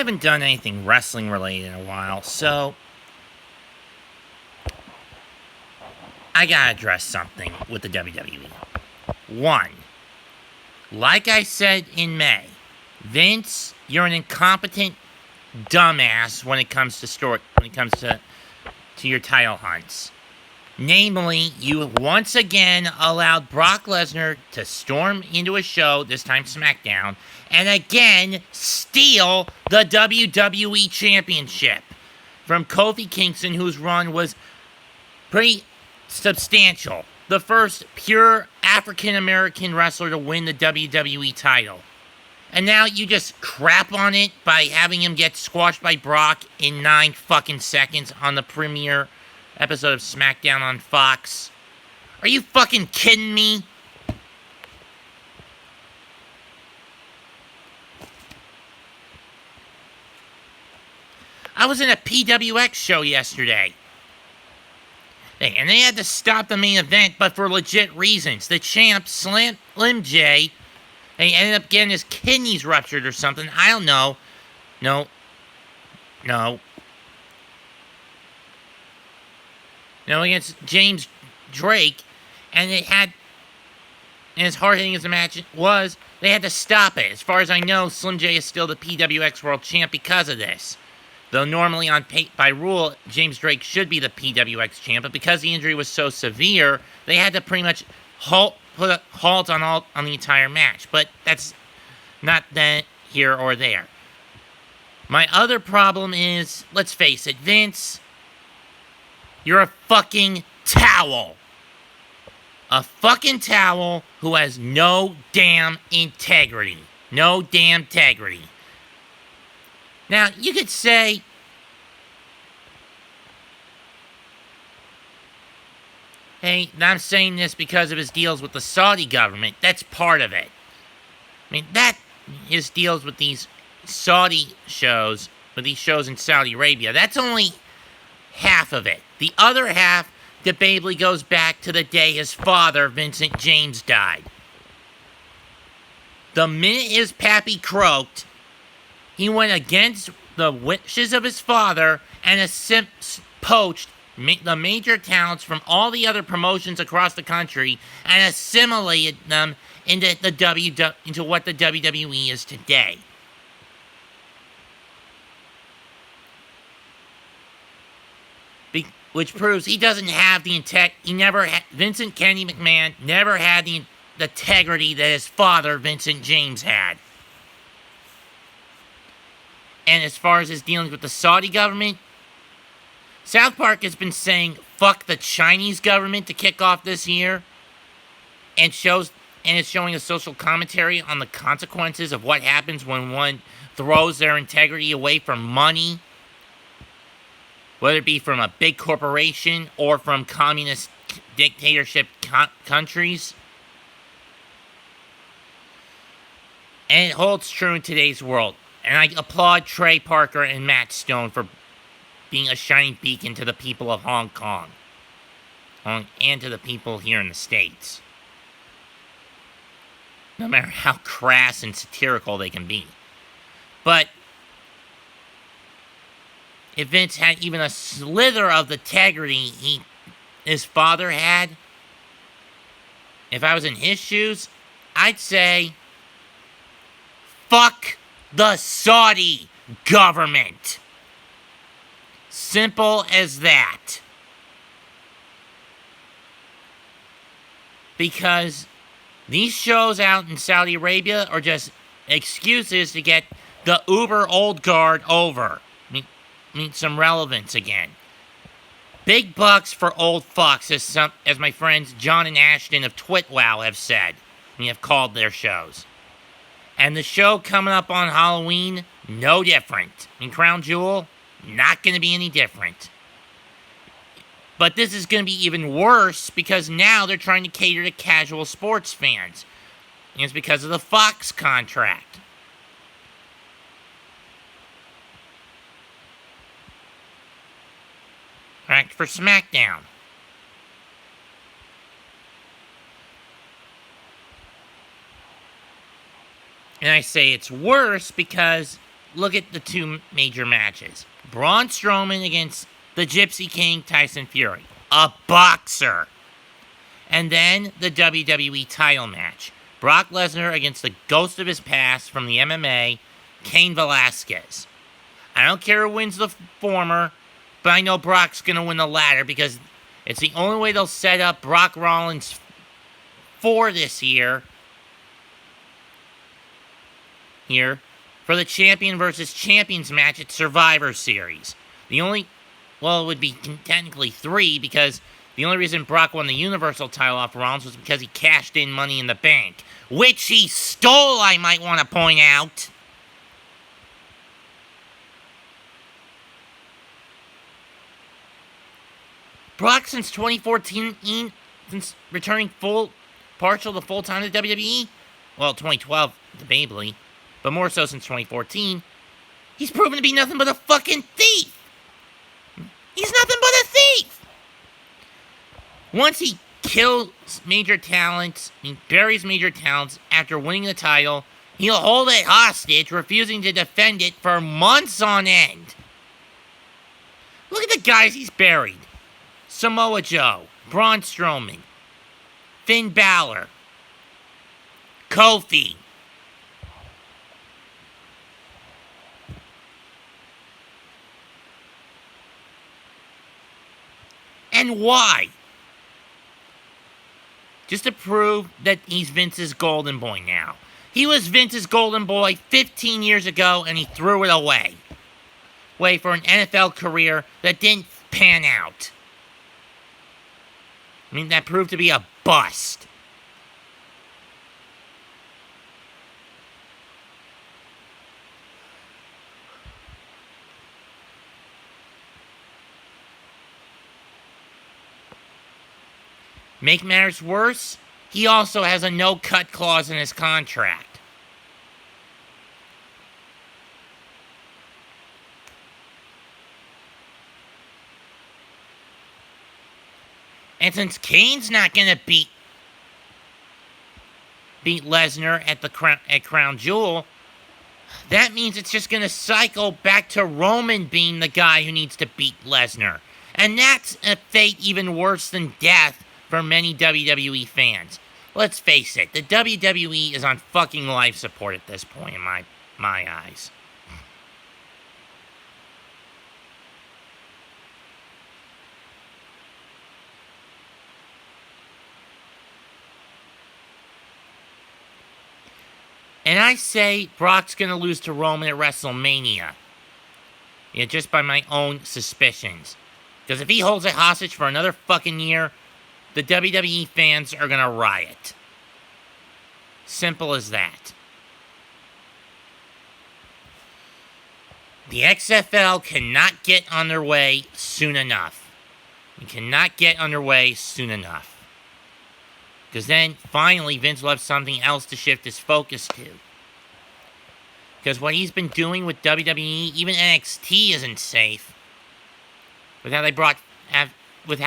haven't done anything wrestling related in a while, so I gotta address something with the WWE. One, like I said in May, Vince, you're an incompetent dumbass when it comes to your title hunts. Namely, you once again allowed Brock Lesnar to storm into a show, this time SmackDown, and again steal the WWE Championship from Kofi Kingston, whose run was pretty substantial. The first pure African-American wrestler to win the WWE title. And now you just crap on it by having him get squashed by Brock in 9 fucking seconds on the premiere episode of SmackDown on Fox. Are you fucking kidding me? I was in a PWX show yesterday. And they had to stop the main event, but for legit reasons. The champ, Slim J, he ended up getting his kidneys ruptured or something. I don't know. No. Against James Drake, and as hard-hitting as the match was, they had to stop it. As far as I know, Slim J is still the PWX World Champ because of this. Though normally by rule, James Drake should be the PWX Champ, but because the injury was so severe, they had to pretty much put a halt on the entire match. But that's not that here or there. My other problem is, let's face it, Vince, you're a fucking towel. A fucking towel who has no damn integrity. No damn integrity. Now, you could say, hey, I'm saying this because of his deals with the Saudi government. That's part of it. I mean, his deals with these Saudi shows, with these shows in Saudi Arabia, that's only half of it. The other half debatably goes back to the day his father, Vincent James, died. The minute his pappy croaked, he went against the wishes of his father and poached the major talents from all the other promotions across the country and assimilated them into what the WWE is today. Which proves he doesn't have the Vincent Kennedy McMahon never had the integrity that his father, Vincent James, had. And as far as his dealings with the Saudi government, South Park has been saying fuck the Chinese government to kick off this year, and it's showing a social commentary on the consequences of what happens when one throws their integrity away for money, whether it be from a big corporation or from communist dictatorship countries. And it holds true in today's world. And I applaud Trey Parker and Matt Stone for being a shining beacon to the people of Hong Kong. And to the people here in the States. No matter how crass and satirical they can be. But if Vince had even a slither of the integrity his father had, if I was in his shoes, I'd say, fuck the Saudi government. Simple as that. Because these shows out in Saudi Arabia are just excuses to get the uber old guard over. Need some relevance again. Big bucks for old fucks, as my friends John and Ashton of TwitWow have said. And have called their shows. And the show coming up on Halloween, no different. And Crown Jewel, not going to be any different. But this is going to be even worse because now they're trying to cater to casual sports fans. And it's because of the Fox contract. For SmackDown. And I say it's worse because look at the two major matches. Braun Strowman against the Gypsy King, Tyson Fury. A boxer. And then the WWE title match. Brock Lesnar against the ghost of his past from the MMA, Cain Velasquez. I don't care who wins the former, but I know Brock's going to win the latter because it's the only way they'll set up Brock Rollins for this year. For the champion versus champions match at Survivor Series. It would be technically 3 because the only reason Brock won the Universal title off Rollins was because he cashed in Money in the Bank, which he stole, I might want to point out. Brock, since 2014, since returning partial to full-time to WWE, well, 2012, debatably, but more so since 2014, he's proven to be nothing but a fucking thief. He's nothing but a thief. Once he kills major talents, he buries major talents after winning the title, he'll hold it hostage, refusing to defend it for months on end. Look at the guys he's buried. Samoa Joe, Braun Strowman, Finn Balor, Kofi. And why? Just to prove that he's Vince's golden boy now. He was Vince's golden boy 15 years ago, and he threw it away. For an NFL career that didn't pan out. I mean, that proved to be a bust. Make matters worse, he also has a no-cut clause in his contract. And since Kane's not going to beat Lesnar at Crown Jewel, that means it's just going to cycle back to Roman being the guy who needs to beat Lesnar. And that's a fate even worse than death for many WWE fans. Let's face it, the WWE is on fucking life support at this point in my eyes. And I say Brock's going to lose to Roman at WrestleMania. Just by my own suspicions. Because if he holds it hostage for another fucking year, the WWE fans are going to riot. Simple as that. The XFL cannot get on their way soon enough. We cannot get underway soon enough. Because then, finally, Vince will have something else to shift his focus to. Because what he's been doing with WWE, even NXT isn't safe. With how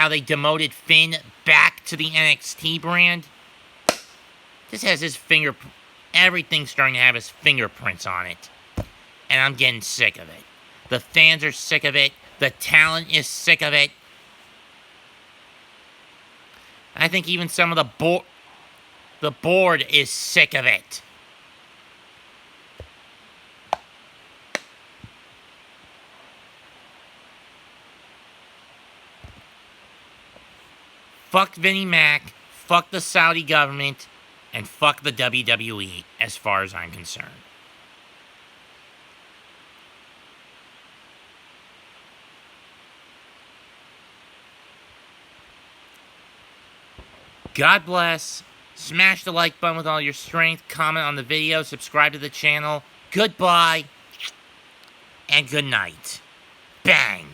they demoted Finn back to the NXT brand. This has his everything's starting to have his fingerprints on it. And I'm getting sick of it. The fans are sick of it. The talent is sick of it. I think even some of the board is sick of it. Fuck Vinnie Mac, fuck the Saudi government, and fuck the WWE as far as I'm concerned. God bless. Smash the like button with all your strength. Comment on the video. Subscribe to the channel. Goodbye. And good night. Bang.